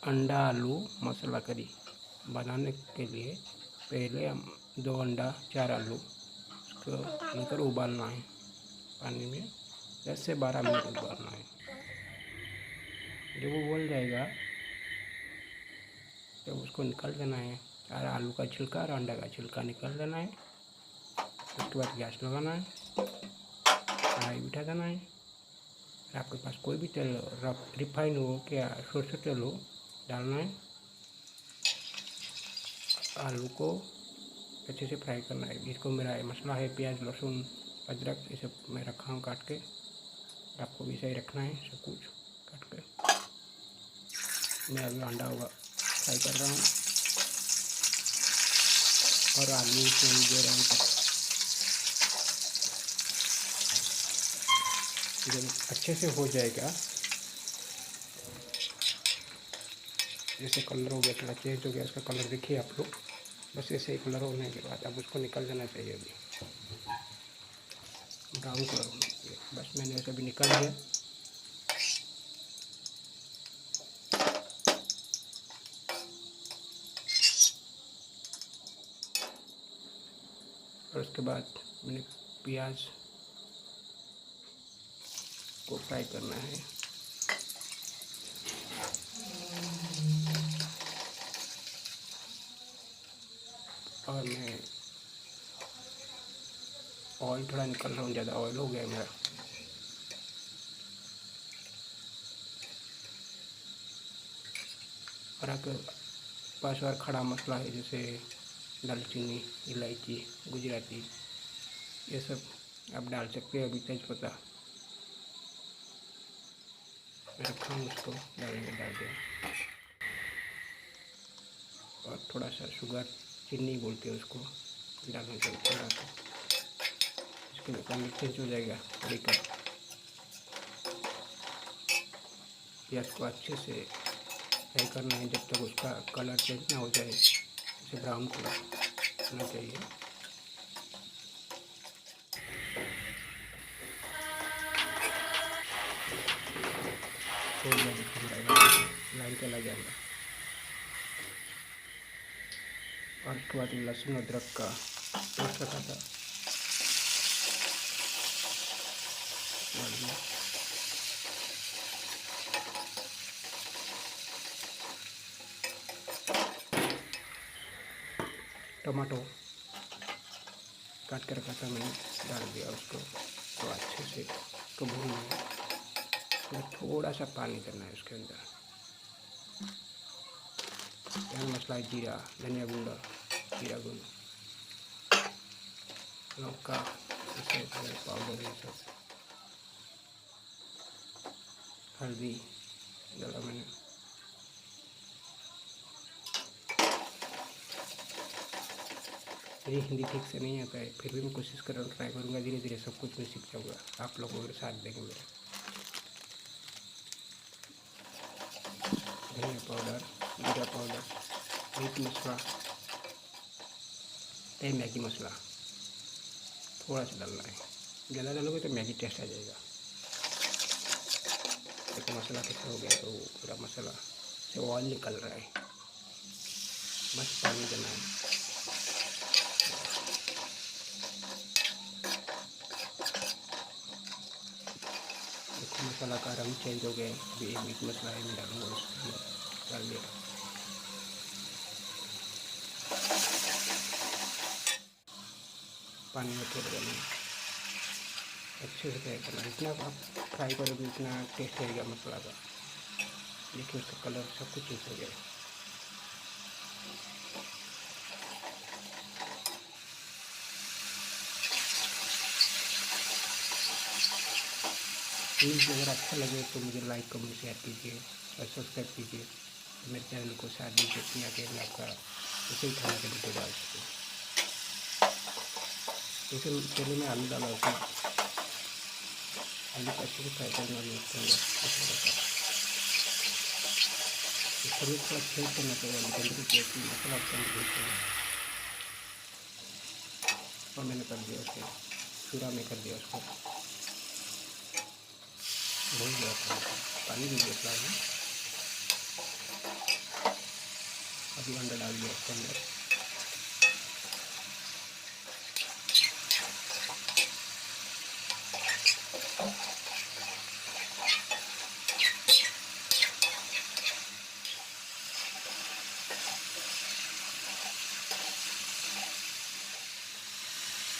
अंडा आलू मसाला करी बनाने के लिए पहले हम 2 अंडा 4 आलू उसको लेकर उबालना है पानी में 10 से 12 मिनट उबालना है। जब वो उबल जाएगा तब उसको निकाल देना है और आलू का छिलका और अंडा का छिलका निकाल देना है। उसके बाद गैस लगाना है, कढ़ाई बिठा देना है। आपके पास कोई भी तेल रिफाइन हो क्या सरसों तेल हो डालना है। आलू को अच्छे से फ्राई करना है। इसको मेरा मसाला है प्याज लहसुन अदरक ये सब मैं रखा हूँ काट के। आपको भी सही रखना है सब कुछ काट के। मैं अभी अंडा होगा फ्राई कर रहा हूँ और आलू को दे रहा हूँ। जब अच्छे से हो जाएगा, जैसे कलर हो गया थोड़ा चेंज हो गया इसका कलर देखिए आप लोग। बस ऐसे ही कलर होने के बाद अब उसको निकाल देना चाहिए। अभी ब्राउन कलर होना चाहिए। बस मैंने ऐसे भी निकाल दिया। और उसके बाद मैंने प्याज को फ्राई करना है। और मैं ऑयल थोड़ा निकल रहा हूँ, ज़्यादा ऑयल हो गया मेरा। और आपके पास और खड़ा मसाला है जैसे दालचीनी इलायची गुजराती ये सब आप डाल सकते हैं। अभी तेज़पत्ता मैं रखा हूँ उसको डाल दिया। और थोड़ा सा शुगर चीनी बोलते हैं उसको डालना चाहिए थोड़ा सा। इसके लिए कलर चेंज हो जाएगा लेकर प्याज को अच्छे से फ्राई करना है जब तक उसका कलर चेंज ना हो जाए। जैसे ब्राउन कलर होना चाहिए। लाइन चला जाएगा। और उसके बाद लहसुन अदरक का पेस्ट रखा था टमाटो काट कर रखा था मैंने डाल दिया उसको। तो अच्छे से उसको भूनना है। फिर थोड़ा सा पानी करना है उसके अंदर। गरम मसाला जीरा धनिया गुंड जीरा गुंड लौका पाउडर ये सब हल्दी डाला मैंने। मुझे हिंदी ठीक से नहीं आता है फिर भी मैं कोशिश कर रहा हूँ, ट्राई करूँगा। धीरे धीरे सब कुछ मैं सीख जाऊँगा। आप लोगों के साथ देंगे मेरे। धनिया पाउडर जीरा पाउडर मीट मसाला मैगी मसाला थोड़ा सा डालना है। ज़्यादा डालोगे तो मैगी टेस्ट आ जाएगा। देखो मसाला कैसा हो गया। तो पूरा मसाला से ऑयल निकल रहा है। बस पानी देना है। देखो मसाला का रंग चेंज हो गया है। अभी एक मीट मसाला है मैं डालूँगा उसके अंदर डाल दिया। पानी में थोड़ा देना अच्छे से फ्राई करना। जितना आप फ्राई करोगे उतना टेस्ट आएगा मसाला का। देखिए उसका कलर सब कुछ चेंज हो गया। प्लीज़ अगर अच्छा लगे तो मुझे लाइक कमेंट शेयर कीजिए और सब्सक्राइब कीजिए। मेरे चैनल को साथ दीजिए ताकि मैं आपका उसी खाने के वीडियो डाल सकूँ। जैसे पहले मैं आलू डाला उसमें आलू को अच्छे से फ्राई करना है उसके अंदर इसको भी थोड़ा चेंज करना चाहिए। मसाला चेंज और मैंने कर दिया उसको चूरा में कर दिया उसको भून गया था। पानी भी दिया में अभी अंडा डाल दिया इसके अंदर।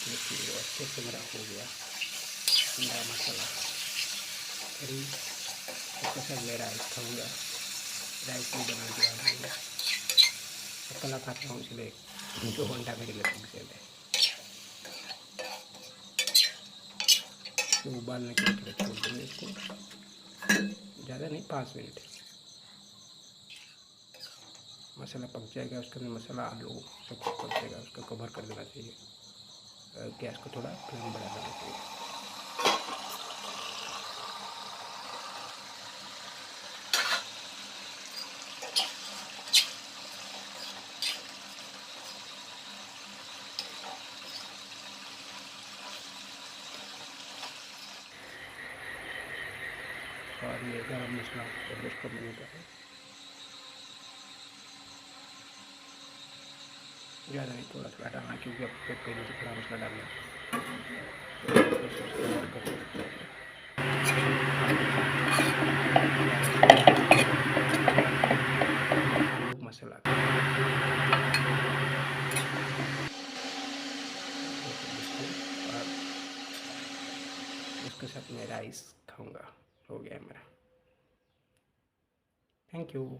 देखिए अच्छे से मेरा हो गया अंडा मसाला। फिर इसके साथ मैं राइस खाऊँगा। राइस भी बना दिया मैंने, अकेला खाता हूँ इसलिए 2 घंटा मेरे लिए सफिशिएंट है। तो उबालने के लिए थोड़ा छोड़ देंगे इसको, ज़्यादा नहीं, 5 मिनट। मसाला पक जाएगा, उसके अंदर मसाला आलू सब कुछ पक जाएगा, उसको कवर कर देना चाहिए। गैस को थोड़ा फ्लेम बढ़ा देना चाहिए। और ये गरम मसाला एडजस्ट कर लेने का है, ज़्यादा नहीं, थोड़ा थोड़ा डालना, क्योंकि अब पहले से थोड़ा मसाला डालना मसाला। और उसके साथ मैं राइस खाऊंगा। हो गया मेरा। Thank you.